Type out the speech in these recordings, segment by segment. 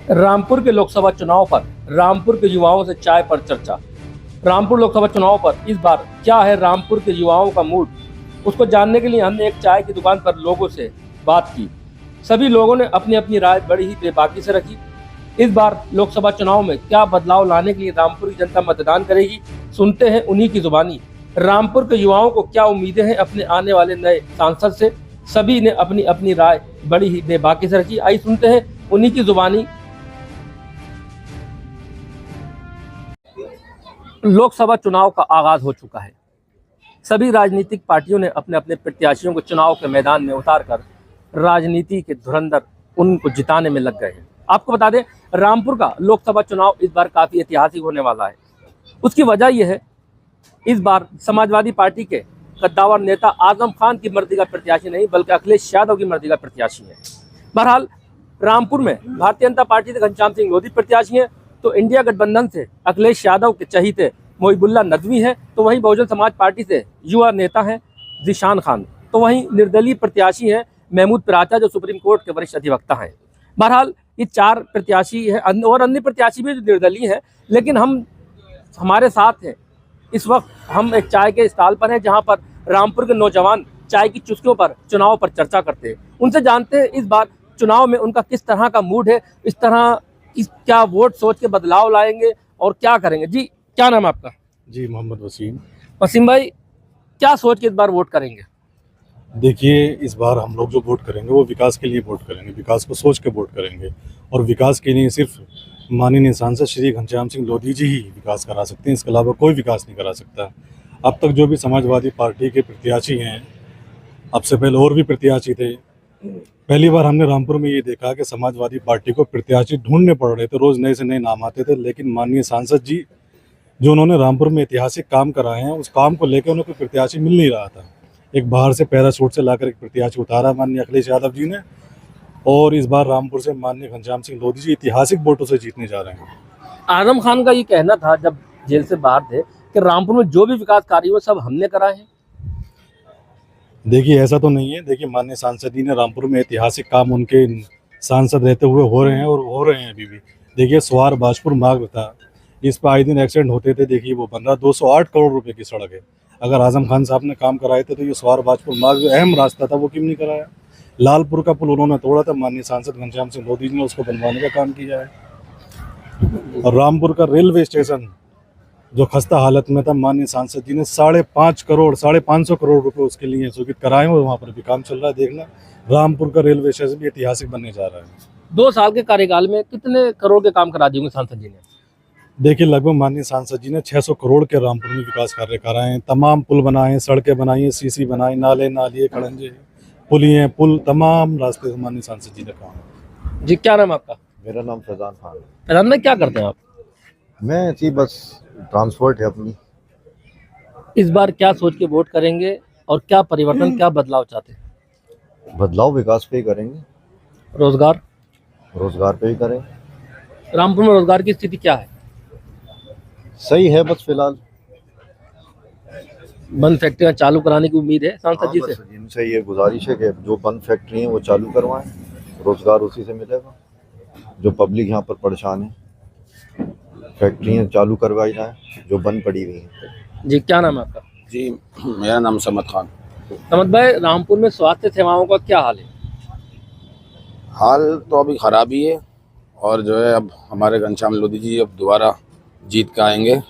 रामपुर के लोकसभा चुनाव पर रामपुर के युवाओं से चाय पर चर्चा। रामपुर लोकसभा चुनाव पर इस बार क्या है रामपुर के युवाओं का मूड, उसको जानने के लिए हमने एक चाय की दुकान पर लोगों से बात की। सभी लोगों ने अपनी अपनी राय बड़ी ही बेबाकी से रखी। इस बार लोकसभा चुनाव में क्या बदलाव लाने के लिए रामपुर की जनता मतदान करेगी, सुनते हैं उन्हीं की जुबानी। रामपुर के युवाओं को क्या उम्मीदें हैं अपने आने वाले नए सांसद से, सभी ने अपनी अपनी राय बड़ी ही बेबाकी से रखी। आइए सुनते हैं उन्हीं की जुबानी। लोकसभा चुनाव का आगाज हो चुका है। सभी राजनीतिक पार्टियों ने अपने अपने प्रत्याशियों को चुनाव के मैदान में उतारकर राजनीति के धुरंधर उनको जिताने में लग गए हैं। आपको बता दें, रामपुर का लोकसभा चुनाव इस बार काफी ऐतिहासिक होने वाला है। उसकी वजह यह है, इस बार समाजवादी पार्टी के कद्दावर नेता आजम खान की मर्जी का प्रत्याशी नहीं बल्कि अखिलेश यादव की मर्जी का प्रत्याशी है। बहरहाल रामपुर में भारतीय जनता पार्टी से घनश्याम सिंह लोधी प्रत्याशी हैं, तो इंडिया गठबंधन से अखिलेश यादव के चहीते मोहिबुल्ला नदवी हैं, तो वहीं बहुजन समाज पार्टी से युवा नेता हैं जीशान खान, तो वहीं निर्दलीय प्रत्याशी हैं महमूद पराचा जो सुप्रीम कोर्ट के वरिष्ठ अधिवक्ता हैं। बहरहाल ये चार प्रत्याशी हैं और अन्य प्रत्याशी भी जो निर्दलीय हैं, लेकिन हमारे साथ हैं इस वक्त हम एक चाय के स्टॉल पर हैं जहां पर रामपुर के नौजवान चाय की चुस्कियों पर चुनाव पर चर्चा करते हैं। उनसे जानते हैं इस बार चुनाव में उनका किस तरह का मूड है, इस तरह क्या वोट सोच के बदलाव लाएंगे और क्या करेंगे। जी क्या नाम है आपका? जी मोहम्मद वसीम। वसीम भाई, क्या सोच के इस बार वोट करेंगे? देखिए, इस बार हम लोग जो वोट करेंगे वो विकास के लिए वोट करेंगे, विकास को सोच के वोट करेंगे। और विकास के लिए सिर्फ माननीय सांसद श्री घनश्याम सिंह लोधी जी ही विकास करा सकते हैं, इसके अलावा कोई विकास नहीं करा सकता। अब तक जो भी समाजवादी पार्टी के प्रत्याशी हैं, अब से पहले और भी प्रत्याशी थे, पहली बार हमने रामपुर में ये देखा कि समाजवादी पार्टी को प्रत्याशी ढूंढने पड़ रहे थे, रोज़ नए से नए नाम आते थे। लेकिन माननीय सांसद जी जो उन्होंने रामपुर में ऐतिहासिक काम कराए हैं, उस काम को लेकर उन्हें कोई प्रत्याशी मिल नहीं रहा था। एक बाहर से पैराशूट से लाकर एक प्रत्याशी उतारा माननीय अखिलेश यादव जी ने, और इस बार रामपुर से माननीय घनश्याम सिंह लोधी जी ऐतिहासिक वोटों से जीतने जा रहे हैं। आजम खान का ये कहना था जब जेल से बाहर थे कि रामपुर में जो भी विकास कार्य हुए सब हमने कराए हैं। देखिए, ऐसा तो नहीं है। देखिए, माननीय सांसद जी ने रामपुर में ऐतिहासिक काम उनके सांसद रहते हुए हो रहे हैं और हो रहे हैं अभी भी। देखिए, स्वार बाजपुर मार्ग था, इस पर आए दिन एक्सीडेंट होते थे, देखिए वो बन रहा 208 करोड़ रुपए की सड़क है। अगर आजम खान साहब ने काम कराए थे तो ये स्वार बाजपुर मार्ग जो अहम रास्ता था वो क्यों नहीं कराया? लालपुर का पुल उन्होंने तोड़ा था, माननीय सांसद घनश्याम सिंह लोधी जी ने उसको बनवाने का काम किया है। और रामपुर का रेलवे स्टेशन जो खस्ता हालत में था, माननीय सांसद जी ने 550 करोड़ रुपए उसके लिए स्वीकृत कराए हैं, और वहाँ पर भी काम चल रहा है। देखना, रामपुर का रेलवे स्टेशन भी ऐतिहासिक बनने जा रहा है। 2 साल के कार्यकाल में कितने करोड़ के काम करा दिए सांसद जी ने? देखिए, लगभग माननीय सांसद जी ने 600 करोड़ के रामपुर में विकास कार्य कराए हैं। तमाम पुल बनाए, सड़कें बनाई, सीसी बनाई, नाले नालिए खड़ंजे पुलिये पुल, तमाम रास्ते माननीय सांसद जी ने काम। जी क्या नाम है आपका? मेरा नाम फैजान खान है। फैजान में क्या करते हैं आप? मैं ऐसी बस ट्रांसपोर्ट है अपनी। इस बार क्या सोच के वोट करेंगे और क्या परिवर्तन, क्या बदलाव चाहते हैं? बदलाव विकास पे ही करेंगे, रोजगार पे ही करें। रामपुर में रोजगार की स्थिति क्या है? सही है, बस फिलहाल बंद फैक्ट्रियां चालू कराने की उम्मीद है सांसद जी से। इनसे ये गुजारिश है कि जो बंद फैक्ट्री हैं वो चालू करवाएं, रोजगार उसी से मिलेगा। जो पब्लिक यहाँ पर परेशान है, फैक्ट्रियाँ चालू करवाई जाएं जो बंद पड़ी हुई हैं। जी क्या नाम है आपका? जी मेरा नाम समद खान। समद भाई, रामपुर में स्वास्थ्य सेवाओं का क्या हाल है? हाल तो अभी खराब ही है, और जो है अब हमारे घनश्याम लोधी जी अब दोबारा जीत के आएंगे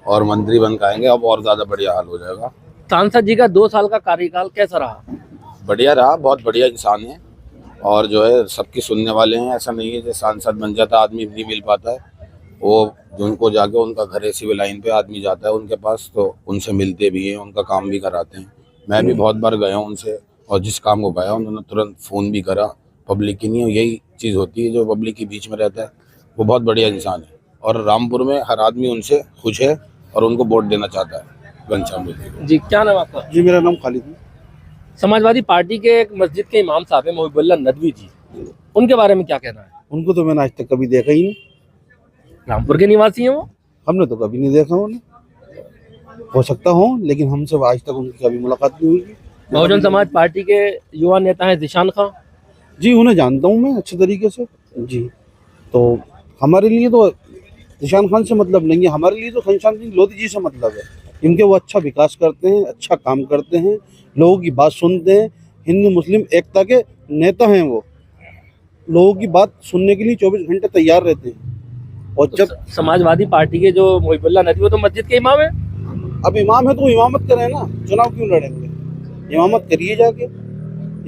और मंत्री बन के आएंगे, अब और ज़्यादा बढ़िया हाल हो जाएगा। सांसद जी का 2 साल का कार्यकाल कैसा रहा? बढ़िया रहा, बहुत बढ़िया इंसान है, और जो है सबकी सुनने वाले हैं। ऐसा नहीं है कि सांसद बन जाता आदमी नहीं मिल पाता है, वो उनको जाके उनका घर है सिविल लाइन पे आदमी जाता है उनके पास, तो उनसे मिलते भी हैं, उनका काम भी कराते हैं। मैं भी बहुत बार गया हूँ उनसे, और जिस काम को गया उन्होंने तुरंत फ़ोन भी करा। पब्लिक की नहीं, यही चीज़ होती है जो पब्लिक के बीच में रहता है, वो बहुत बढ़िया इंसान है। और रामपुर में हर आदमी उनसे खुश है और उनको वोट देना चाहता है घनश्याम लोधी को। जी क्या नाम आपका? जी मेरा नाम खालिद है। समाजवादी पार्टी के एक मस्जिद के इमाम साहब है मोहिबुल्ला नदवी जी, उनके बारे में क्या कहना है? उनको तो मैंने आज तक कभी देखा ही नहीं। रामपुर के निवासी हैं वो? हमने तो कभी नहीं देखा उन्हें, हो सकता हो, लेकिन हमसे आज तक उनकी कभी मुलाकात नहीं हुई। बहुजन समाज पार्टी के युवा नेता हैं जीशान खान। जी उन्हें जानता हूँ मैं अच्छे तरीके से। जी तो हमारे लिए तो ज़ीशान खान से मतलब नहीं है, हमारे लिए तो घनश्याम सिंह लोधी जी से मतलब है। इनके वो अच्छा विकास करते हैं, अच्छा काम करते हैं, लोगों की बात सुनते हैं, हिंदू मुस्लिम एकता के नेता हैं वो। लोगों की बात सुनने के लिए 24 घंटे तैयार रहते हैं। और जब समाजवादी पार्टी के जो मोहिबुल्लाह नदवी, वो तो मस्जिद के इमाम है। अब इमाम है तो इमामत करें ना, चुनाव क्यों लड़ेंगे? इमामत करिए जाके।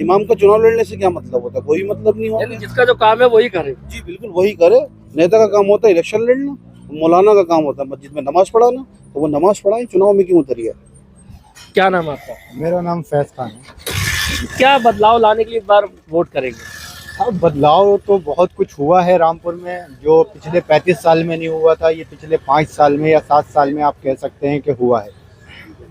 इमाम का चुनाव लड़ने से क्या मतलब होता है? कोई मतलब नहीं होता। जिसका जो काम है वही करे। जी बिल्कुल वही करे। नेता का काम होता है इलेक्शन लड़ना, मौलाना का काम होता है मस्जिद में नमाज पढ़ाना, तो वो नमाज पढ़ाएं, चुनाव में क्यों उतरिए? क्या नाम है आपका? मेरा नाम फैज खान है। क्या बदलाव लाने के लिए इस बार वोट करेंगे? हाँ, बदलाव तो बहुत कुछ हुआ है रामपुर में, जो पिछले 35 साल में नहीं हुआ था, ये पिछले 5 साल में या 7 साल में आप कह सकते हैं कि हुआ है।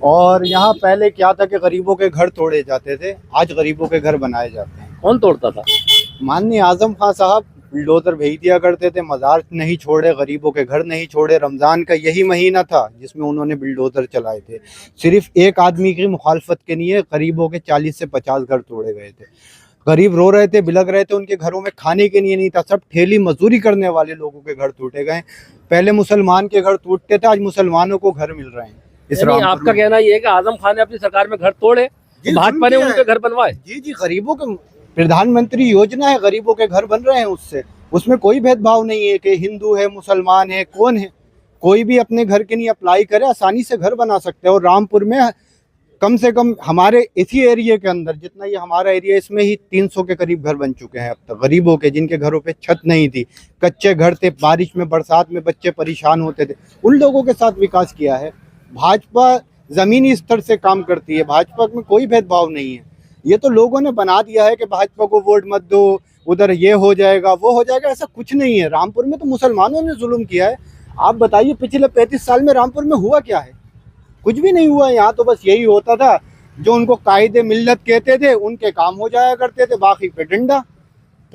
और यहाँ पहले क्या था कि गरीबों के घर तोड़े जाते थे, आज गरीबों के घर बनाए जाते हैं। कौन तोड़ता था? माननीय आजम खान साहब बुलडोजर भेज दिया करते थे, मज़ार नहीं छोड़े, गरीबों के घर नहीं छोड़े। रमज़ान का यही महीना था जिसमें उन्होंने बुलडोजर चलाए थे। सिर्फ एक आदमी की मुखालफत के लिए गरीबों के 40 से 50 घर तोड़े गए थे। गरीब रो रहे थे, बिलग रहे थे, उनके घरों में खाने के लिए नहीं था। सब ठेली मजदूरी करने वाले लोगों के घर टूटे गए। पहले मुसलमान के घर टूटते थे, आज मुसलमानों को घर मिल रहे हैं। आपका कहना ये है कि आजम खान ने अपनी सरकार में घर तोड़े, भाजपा ने उनके घर बनवाए? जी, गरीबों के प्रधानमंत्री योजना है, गरीबों के घर बन रहे हैं उससे। उसमें कोई भेदभाव नहीं है कि हिंदू है, मुसलमान है, कौन है। कोई भी अपने घर के लिए अप्लाई करे, आसानी से घर बना सकते हैं। और रामपुर में कम से कम हमारे इसी एरिया के अंदर, जितना ये हमारा एरिया, इसमें ही 300 के करीब घर बन चुके हैं अब तक, गरीबों के, जिनके घरों पे छत नहीं थी, कच्चे घर थे, बारिश में बरसात में बच्चे परेशान होते थे, उन लोगों के साथ विकास किया है। भाजपा ज़मीनी स्तर से काम करती है, भाजपा में कोई भेदभाव नहीं है। ये तो लोगों ने बना दिया है कि भाजपा को वोट मत दो, उधर ये हो जाएगा वो हो जाएगा, ऐसा कुछ नहीं है। रामपुर में तो मुसलमानों ने जुल्म किया है। आप बताइए पिछले 35 साल में रामपुर में हुआ क्या है? कुछ भी नहीं हुआ। यहाँ तो बस यही होता था, जो उनको कायदे मिल्लत कहते थे उनके काम हो जाया करते थे, बाकी पे डंडा।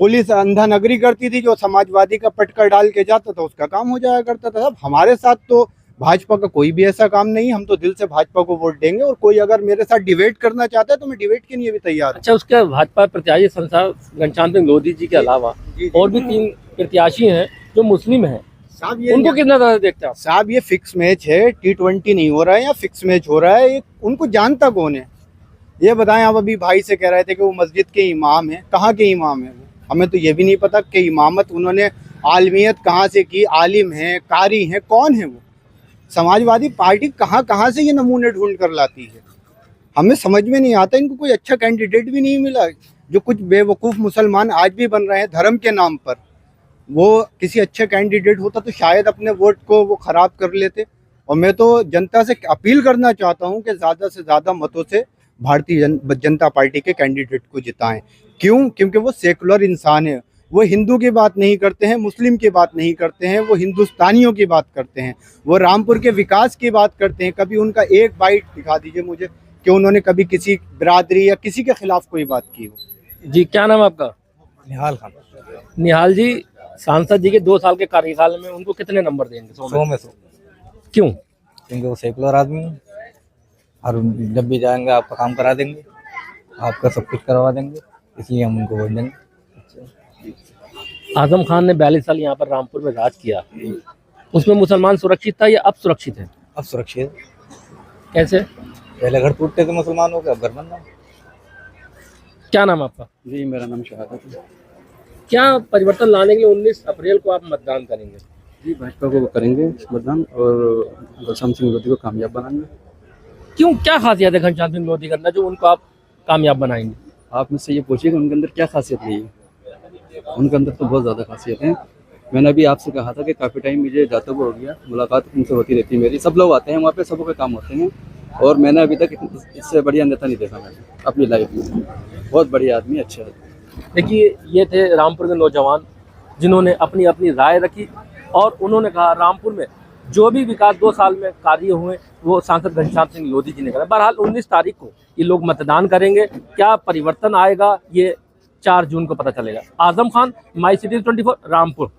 पुलिस अंधा नगरी करती थी, जो समाजवादी का पटका डाल के जाता था उसका काम हो जाया करता था। अब हमारे साथ तो भाजपा का कोई भी ऐसा काम नहीं, हम तो दिल से भाजपा को वोट देंगे। और कोई अगर मेरे साथ डिबेट करना चाहता है तो मैं डिबेट के लिए भी तैयार हूँ। अच्छा, उसके भाजपा प्रत्याशी संसार घनश्याम सिंह लोधी जी के अलावा और भी 3 प्रत्याशी हैं जो मुस्लिम हैं, उनको कितना ज्यादा देखते हैं आप? साहब ये फिक्स मैच है, T20 नहीं हो रहा है, या फिक्स मैच हो रहा है। उनको जानता कौन है ये बताएं आप। अभी भाई से कह रहे थे कि वो मस्जिद के इमाम हैं, कहाँ के इमाम हैं? हमें तो ये भी नहीं पता कि इमामत उन्होंने आलमियत कहाँ से की, आलिम हैं, कारी हैं, कौन है वो? समाजवादी पार्टी कहाँ कहाँ से ये नमूने ढूंढ कर लाती है, हमें समझ में नहीं आता। इनको कोई अच्छा कैंडिडेट भी नहीं मिला। जो कुछ बेवकूफ़ मुसलमान आज भी बन रहे हैं धर्म के नाम पर, वो किसी अच्छे कैंडिडेट होता तो शायद अपने वोट को वो ख़राब कर लेते। और मैं तो जनता से अपील करना चाहता हूँ कि ज़्यादा से ज़्यादा मतों से भारतीय जनता पार्टी के कैंडिडेट को जिताएं। क्यों? क्योंकि वो सेकुलर इंसान है। वो हिंदू की बात नहीं करते हैं, मुस्लिम की बात नहीं करते हैं, वो हिंदुस्तानियों की बात करते हैं, वो रामपुर के विकास की बात करते हैं। कभी उनका एक बाइट दिखा दीजिए मुझे कि उन्होंने कभी किसी बिरादरी या किसी के खिलाफ कोई बात की हो। जी, क्या नाम है आपका? निहाल खान। निहाल जी, सांसद जी के 2 साल के कार्यकाल में उनको कितने नंबर देंगे? 100 में 100। क्यों? क्योंकि वो सेकुलर आदमी है, और जब भी जाएंगे आपका काम करा देंगे, आपका सब कुछ करवा देंगे, इसलिए हम उनको वोट देंगे। आजम खान ने 42 साल यहाँ पर रामपुर में राज किया, उसमें मुसलमान सुरक्षित था या अब सुरक्षित है? अब सुरक्षित। कैसे? पहले घर टूटते थे मुसलमानों के, अब घर बन रहा है। क्या नाम है आपका? जी, मेरा नाम शहादत है। क्या परिवर्तन लाने के लिए 19 अप्रैल को आप मतदान करेंगे? जी, भाजपा को करेंगे मतदान और घनश्याम सिंह लोधी को कामयाब बनाएंगे। क्यों, क्या खासियत है घनश्याम सिंह लोधी करना जो उनको आप कामयाब बनाएंगे? आप मुझसे ये पूछिए कि उनके अंदर क्या खासियत रही है। उनके अंदर तो बहुत ज़्यादा खासियत है। मैंने अभी आपसे कहा था कि काफ़ी टाइम मुझे जाते हुए हो गया, मुलाकात उनसे होती रहती है मेरी। सब लोग आते हैं वहाँ पे, सबों के काम होते हैं, और मैंने अभी तक इससे बढ़िया नेता नहीं देखा मैंने अपनी लाइफ में। बहुत बढ़िया आदमी, अच्छा है। देखिए, ये थे रामपुर के नौजवान जिन्होंने अपनी अपनी राय रखी और उन्होंने कहा रामपुर में जो भी विकास 2 साल में कार्य हुए वो सांसद घनश्याम सिंह लोधी जी ने करा। बहरहाल 19 तारीख को ये लोग मतदान करेंगे, क्या परिवर्तन आएगा ये 4 जून को पता चलेगा। Azam Khan, my city 24, Rampur.